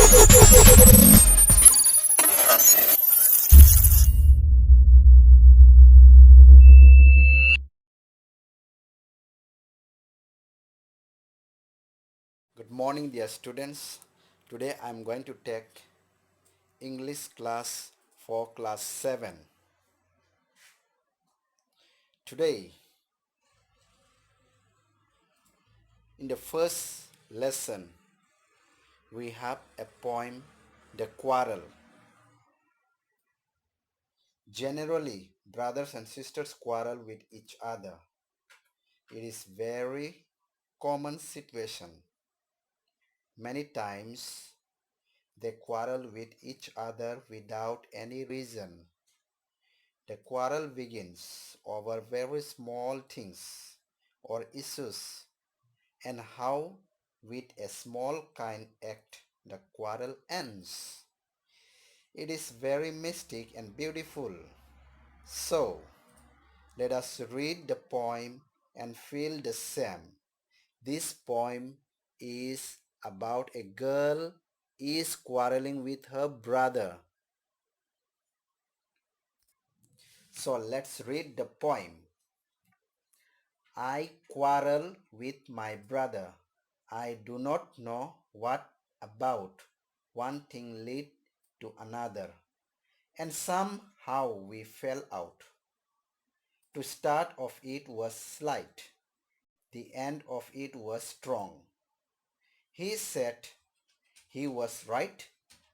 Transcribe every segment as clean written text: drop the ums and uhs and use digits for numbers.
Good morning, dear students. Today I am going to take English class for class 7. Today, in the first lesson, we have a poem, The Quarrel. Generally, brothers and sisters quarrel with each other. It is very common situation. Many times, they quarrel with each other without any reason. The quarrel begins over very small things or issues, and how with a small kind act the quarrel ends. It is very mystic and beautiful. So, let us read the poem and feel the same. This poem is about a girl is quarreling with her brother. So let's read the poem. I quarrel with my brother. I do not know what about. One thing led to another, and somehow we fell out. To start of it was slight. The end of it was strong. He said he was right.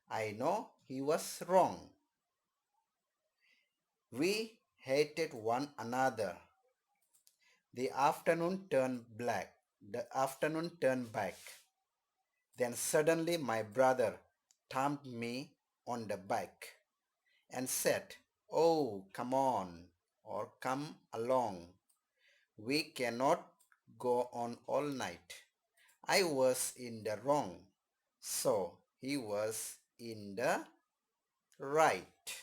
I know he was wrong. We hated one another. The afternoon turned black. The afternoon turned back. Then suddenly my brother thumped me on the back and said, "Oh, come on, or come along. We cannot go on all night." I was in the wrong, so he was in the right.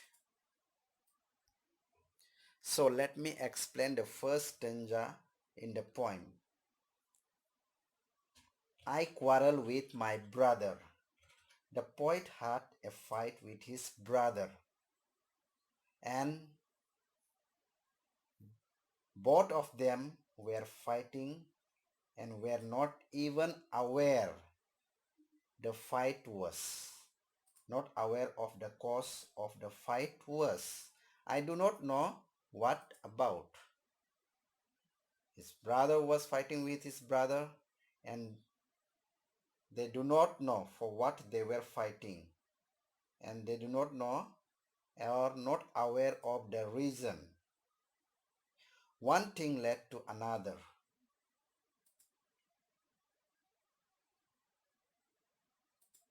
So let me explain the first stanza in the poem. I quarrel with my brother. The poet had a fight with his brother, and both of them were fighting and were not even aware the fight was. Not aware of the cause of the fight was. I do not know what about. His brother was fighting with his brother, and they do not know for what they were fighting, and they do not know or not aware of the reason. One thing led to another.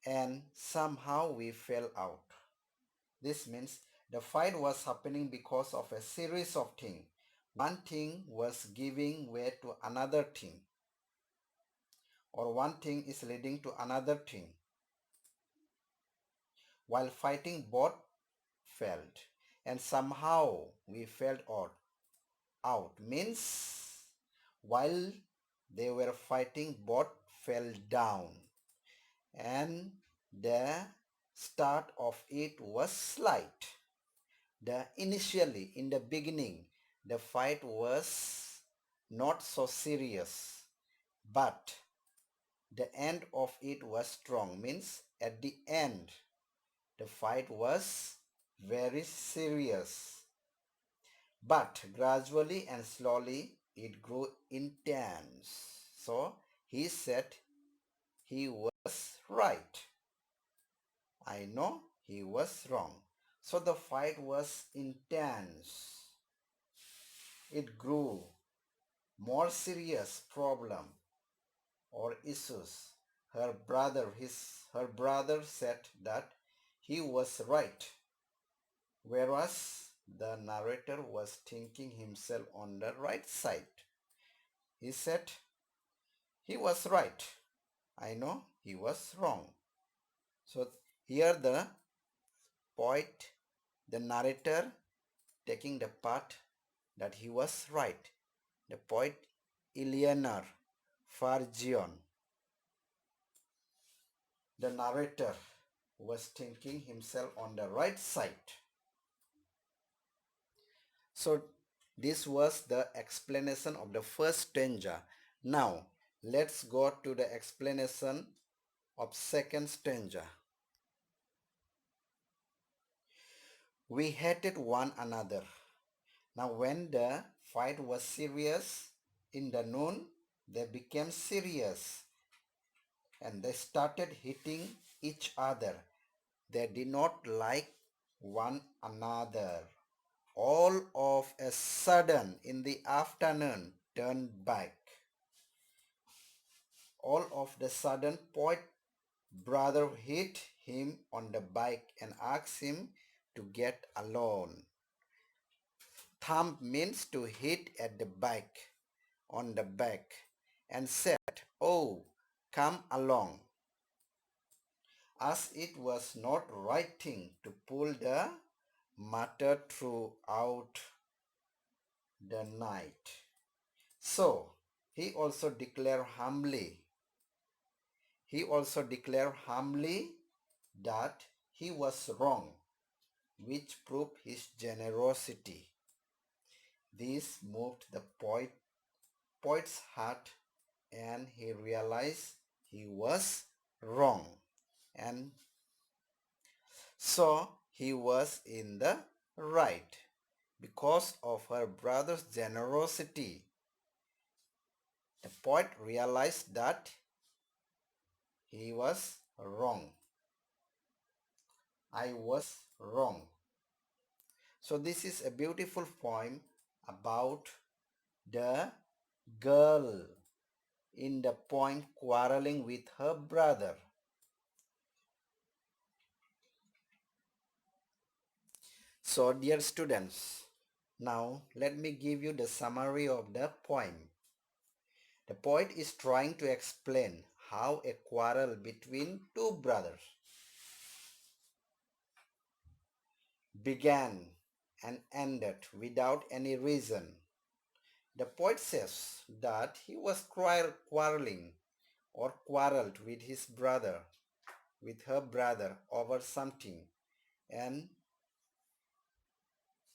And somehow we fell out. This means the fight was happening because of a series of things. One thing was giving way to another thing, or one thing is leading to another thing. While fighting, both failed, and somehow we fell out means while they were fighting, both fell down, and the start of it was slight. Initially, in the beginning, the fight was not so serious, but the end of it was strong. Means at the end, the fight was very serious. But gradually and slowly, it grew intense. So he said he was right. I know he was wrong. So the fight was intense. It grew more serious problem or issues. Her brother said that he was right, whereas the narrator was thinking himself on the right side. He said he was right. I know he was wrong. So here the poet, the narrator taking the part that he was right. The poet Eleanor Fargion, the narrator, was thinking himself on the right side. So this was the explanation of the first stanza. Now let's go to the explanation of second stanza. We hated one another. Now when the fight was serious in the noon, they became serious and they started hitting each other. They did not like one another. All of a sudden in the afternoon turned back. All of the sudden poet brother hit him on the back and asked him to get alone. Thump means to hit at the back, on the back, and said, "Oh, come along," as it was not right thing to pull the matter throughout the night. So he also declared humbly that he was wrong, which proved his generosity. This moved the poet's heart, and he realized he was wrong, and so he was in the right. Because of her brother's generosity, the poet realized that he was wrong. I was wrong. So this is a beautiful poem about the girl in the poem quarreling with her brother. So dear students, now let me give you the summary of the poem. The poet is trying to explain how a quarrel between two brothers began and ended without any reason. The poet says that he was quarreling or quarreled with his brother, with her brother over something, and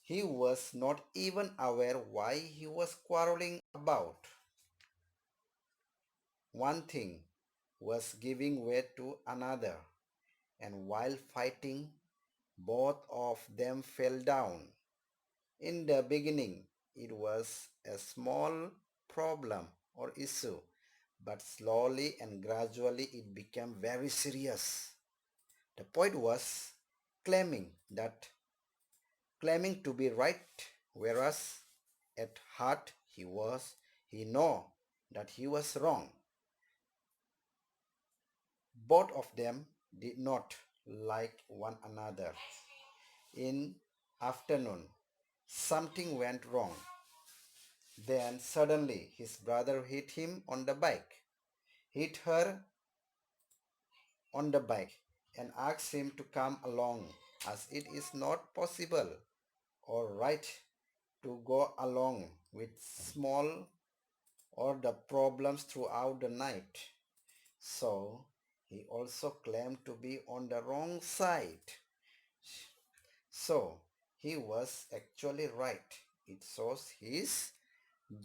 he was not even aware why he was quarreling about. One thing was giving way to another, and while fighting, both of them fell down. In the beginning, it was a small problem or issue, but slowly and gradually it became very serious. The poet was claiming claiming to be right, whereas at heart he know that he was wrong. Both of them did not like one another. In afternoon, something went wrong. Then suddenly his brother hit him on the back, hit her on the back, and asked him to come along, as it is not possible or right to go along with small or the problems throughout the night. So he also claimed to be on the wrong side. So he was actually right. It shows his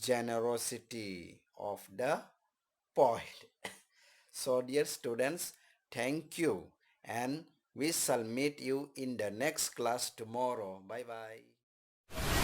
generosity of the poet. So dear students, thank you, and we shall meet you in the next class tomorrow. Bye bye.